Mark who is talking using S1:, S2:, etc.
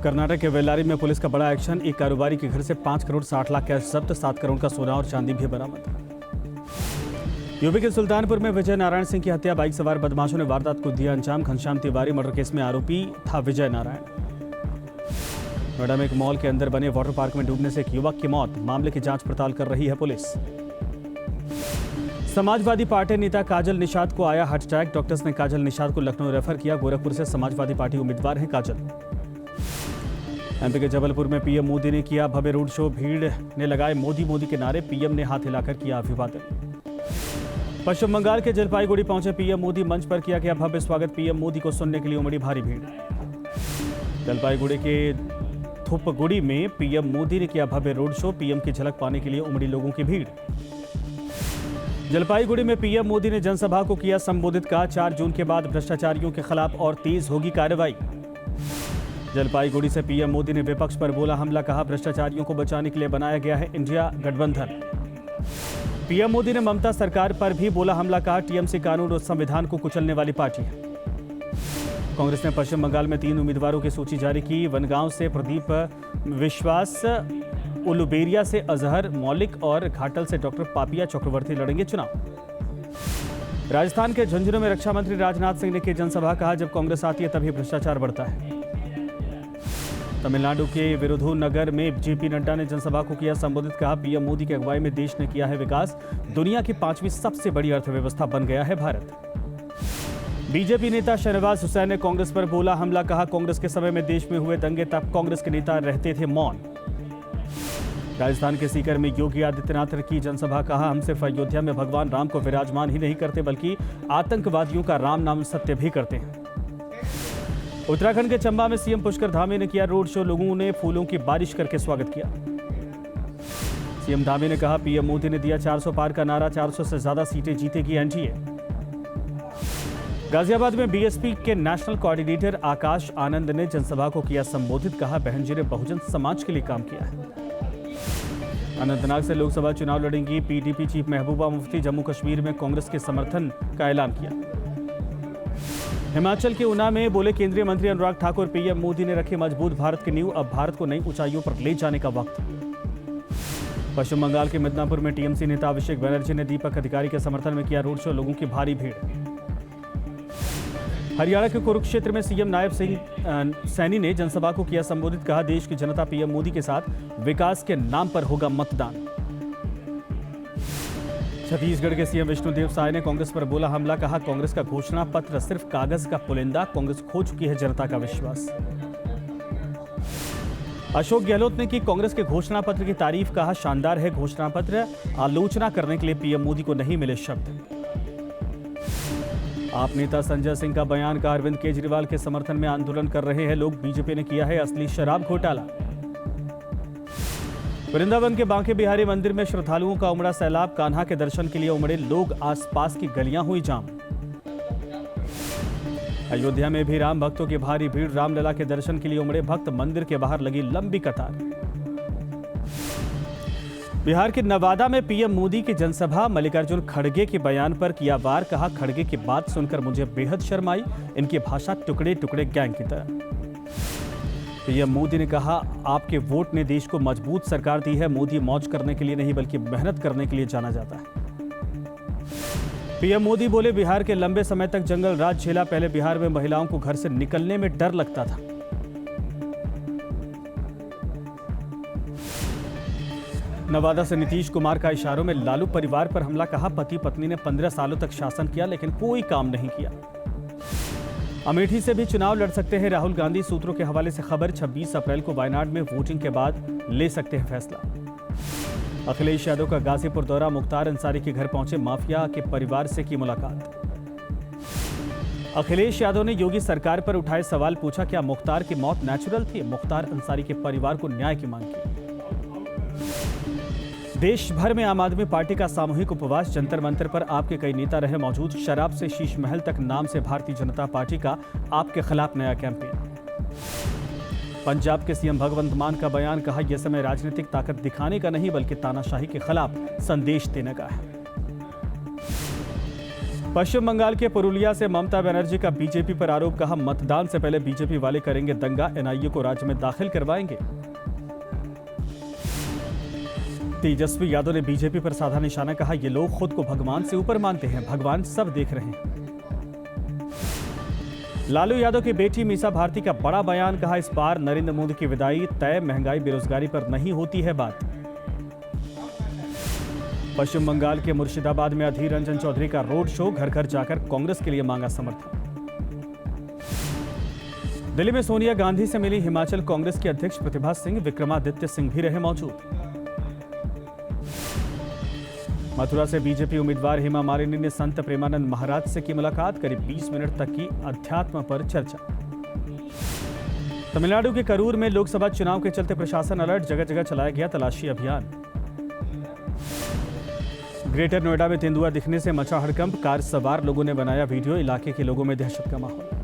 S1: कर्नाटक के बेल्लारी में पुलिस का बड़ा एक्शन। एक कारोबारी के घर से 5 करोड़ 60 लाख कैश जब्त, 7 करोड़ का सोना और चांदी भी बरामद। यूपी के सुल्तानपुर में विजय नारायण सिंह की हत्या, बाइक सवार बदमाशों ने वारदात को दिया अंजाम। घनश्याम तिवारी मर्डर केस में आरोपी था विजय नारायण। नोएडा में एक मॉल के अंदर बने वाटर पार्क में डूबने से एक युवक की मौत, मामले की जांच पड़ताल कर रही है पुलिस। समाजवादी पार्टी नेता काजल निषाद को आया हार्ट अटैक, डॉक्टर्स ने काजल निषाद को लखनऊ रेफर किया। गोरखपुर से समाजवादी पार्टी उम्मीदवार हैं काजल। एमपी के जबलपुर में पीएम मोदी ने किया भव्य रोड शो, भीड़ ने लगाए मोदी मोदी के नारे, पीएम ने हाथ हिलाकर किया अभिवादन। पश्चिम बंगाल के जलपाईगुड़ी पहुंचे पीएम मोदी, मंच पर किया गया भव्य स्वागत, पीएम मोदी को सुनने के लिए उमड़ी भारी भीड़। जलपाईगुड़ी के थुपगुड़ी में पीएम मोदी ने किया भव्य रोड शो, पीएम की झलक पाने के लिए उमड़ी लोगों की भीड़। जलपाईगुड़ी में पीएम मोदी ने जनसभा को किया संबोधित, कहा 4 जून के बाद भ्रष्टाचारियों के खिलाफ और तेज होगी कार्रवाई। जलपाईगुड़ी से पीएम मोदी ने विपक्ष पर बोला हमला, कहा भ्रष्टाचारियों को बचाने के लिए बनाया गया है इंडिया गठबंधन। पीएम मोदी ने ममता सरकार पर भी बोला हमला, कहा टीएमसी कानून और संविधान को कुचलने वाली पार्टी है। कांग्रेस ने पश्चिम बंगाल में 3 उम्मीदवारों की सूची जारी की। वनगांव से प्रदीप विश्वास, उलुबेरिया से अजहर मौलिक और घाटल से डॉक्टर पापिया चक्रवर्ती लड़ेंगे चुनाव। राजस्थान के झुंझुनू में रक्षा मंत्री राजनाथ सिंह ने की जनसभा, कहा जब कांग्रेस आती है तभी भ्रष्टाचार बढ़ता है। तमिलनाडु के विरुधुनगर में जेपी नड्डा ने जनसभा को किया संबोधित, कहा पीएम मोदी की अगुवाई में देश ने किया है विकास, दुनिया की 5वीं सबसे बड़ी अर्थव्यवस्था बन गया है भारत। बीजेपी नेता शहनवाज हुसैन ने कांग्रेस पर बोला हमला, कहा कांग्रेस के समय में देश में हुए दंगे तब कांग्रेस के नेता रहते थे मौन। राजस्थान के सीकर में योगी आदित्यनाथ की जनसभा, कहा हम सिर्फ अयोध्या में भगवान राम को विराजमान ही नहीं करते बल्कि आतंकवादियों का राम नाम सत्य भी करते हैं। उत्तराखंड के चंबा में सीएम पुष्कर धामी ने किया रोड शो, लोगों ने फूलों की बारिश करके स्वागत किया। सीएम धामी ने कहा पीएम मोदी ने दिया 400 पार का नारा, 400 से ज्यादा सीटें जीतेगी एनडीए। गाजियाबाद में बीएसपी के नेशनल कोऑर्डिनेटर आकाश आनंद ने जनसभा को किया संबोधित, कहा बहन जी ने बहुजन समाज के लिए काम किया है। अनंतनाग से लोकसभा चुनाव लड़ेंगी पीडीपी चीफ महबूबा मुफ्ती, जम्मू कश्मीर में कांग्रेस के समर्थन का ऐलान किया। हिमाचल के ऊना में बोले केंद्रीय मंत्री अनुराग ठाकुर, पीएम मोदी ने रखी मजबूत भारत की नींव, अब भारत को नई ऊंचाइयों पर ले जाने का वक्त। पश्चिम बंगाल के मिदनापुर में टीएमसी नेता अभिषेक बनर्जी ने दीपक अधिकारी के समर्थन में किया रोड शो, लोगों की भारी भीड़। हरियाणा के कुरुक्षेत्र में सीएम नायब सिंह सैनी ने जनसभा को किया संबोधित, कहा देश की जनता पीएम मोदी के साथ, विकास के नाम पर होगा मतदान। छत्तीसगढ़ के सीएम विष्णुदेव साय ने कांग्रेस पर बोला हमला, कहा कांग्रेस का घोषणा पत्र सिर्फ कागज का पुलिंदा, कांग्रेस खो चुकी है जनता का विश्वास। अशोक गहलोत ने की कांग्रेस के घोषणा पत्र की तारीफ, कहा शानदार है घोषणा पत्र, आलोचना करने के लिए पीएम मोदी को नहीं मिले शब्द। आप नेता संजय सिंह का बयान, का अरविंद केजरीवाल के समर्थन में आंदोलन कर रहे हैं लोग, बीजेपी ने किया है असली शराब घोटाला। वृंदावन के बांके बिहारी मंदिर में श्रद्धालुओं का उमड़ा सैलाब, कान्हा के दर्शन के लिए उमड़े लोग, आसपास की गलियां हुई जाम। अयोध्या में भी राम भक्तों की भारी भीड़, रामलला के दर्शन के लिए उमड़े भक्त, मंदिर के बाहर लगी लंबी कतार। बिहार के नवादा में पीएम मोदी की जनसभा, मल्लिकार्जुन खड़गे के बयान पर किया वार, कहा खड़गे की बात सुनकर मुझे बेहद शर्म आई, इनकी भाषा टुकड़े टुकड़े गैंग की तरह। पीएम मोदी ने कहा आपके वोट ने देश को मजबूत सरकार दी है, मोदी मौज करने के लिए नहीं बल्कि मेहनत करने के लिए जाना जाता है। पीएम मोदी बोले बिहार के लंबे समय तक जंगल राज झेला, पहले बिहार में महिलाओं को घर से निकलने में डर लगता था। नवादा से नीतीश कुमार का इशारों में लालू परिवार पर हमला, कहा पति पत्नी ने 15 सालों तक शासन किया लेकिन कोई काम नहीं किया। अमेठी से भी चुनाव लड़ सकते हैं राहुल गांधी, सूत्रों के हवाले से खबर, 26 अप्रैल को वायनाड में वोटिंग के बाद ले सकते हैं फैसला। अखिलेश यादव का गाजीपुर दौरा, मुख्तार अंसारी के घर पहुंचे, माफिया के परिवार से की मुलाकात। अखिलेश यादव ने योगी सरकार पर उठाए सवाल, पूछा क्या मुख्तार की मौत नेचुरल थी, मुख्तार अंसारी के परिवार को न्याय की मांग की। देश भर में आम आदमी पार्टी का सामूहिक उपवास, जंतर मंतर पर आपके कई नेता रहे मौजूद, शराब से शीश महल तक नाम से भारतीय जनता पार्टी का आपके खिलाफ नया कैंपेन। पंजाब के सीएम भगवंत मान का बयान, कहा यह समय राजनीतिक ताकत दिखाने का नहीं बल्कि तानाशाही के खिलाफ संदेश देने का है। पश्चिम बंगाल के पुरुलिया से ममता बनर्जी का बीजेपी पर आरोप, कहा मतदान से पहले बीजेपी वाले करेंगे दंगा, एनआईए को राज्य में दाखिल करवाएंगे। तेजस्वी यादव ने बीजेपी पर साधा निशाना, कहा ये लोग खुद को भगवान से ऊपर मानते हैं, भगवान सब देख रहे हैं। लालू यादव की बेटी मीसा भारती का बड़ा बयान, कहा इस बार नरेंद्र मोदी की विदाई तय, महंगाई बेरोजगारी पर नहीं होती है बात। पश्चिम बंगाल के मुर्शिदाबाद में अधीर रंजन चौधरी का रोड शो, घर घर जाकर कांग्रेस के लिए मांगा समर्थन। दिल्ली में सोनिया गांधी से मिली हिमाचल कांग्रेस की अध्यक्ष प्रतिभा सिंह, विक्रमादित्य सिंह भी रहे मौजूद। मथुरा से बीजेपी उम्मीदवार हेमा मालिनी ने संत प्रेमानंद महाराज से की मुलाकात, करीब 20 मिनट तक की अध्यात्म पर चर्चा। तमिलनाडु के करूर में लोकसभा चुनाव के चलते प्रशासन अलर्ट, जगह जगह चलाया गया तलाशी अभियान। ग्रेटर नोएडा में तेंदुआ दिखने से मचा हड़कंप, कार सवार लोगों ने बनाया वीडियो, इलाके के लोगों में दहशत का माहौल।